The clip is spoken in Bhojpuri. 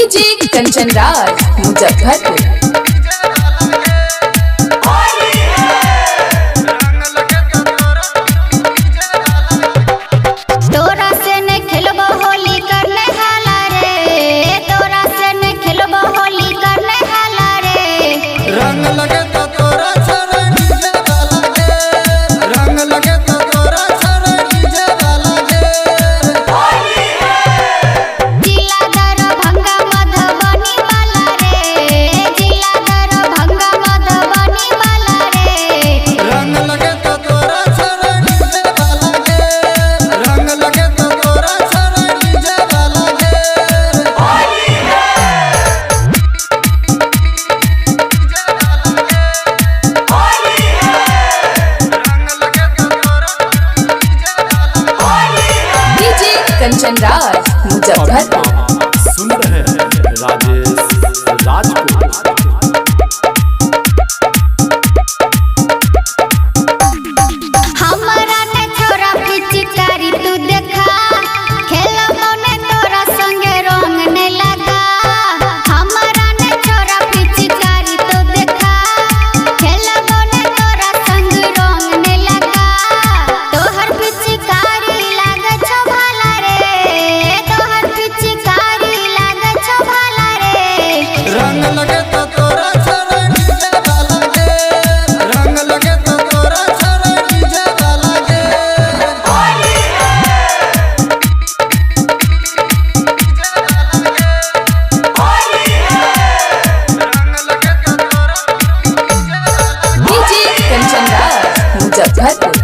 डीजे कंचन राज मुजफ्फरपुर। कंचन राज मुजफ्फरपुर। सुन रहे हैं राजेश राजपूत। हमारा ने छोरा पिचकारी तू देखा, खेला मोने तोरा संगे रंग ने लगा। हमारा ने छोरा पिचकारी तू देखा, खेला मोने तोरा संग रंग ने लगा। तोहर पिचकारी लागे छो भाला रे, तोहर पिचकारी लागे छो भाला रे। रंग लगे तो तोरा छोरा डीजे वाला गे, रंग लगे तो तोरा छोरा डीजे वाला गे। होली है होली है, रंग लगे तो तोरा डीजे वाला गे। डीजे कंचन राज मुजफ्फरपुर।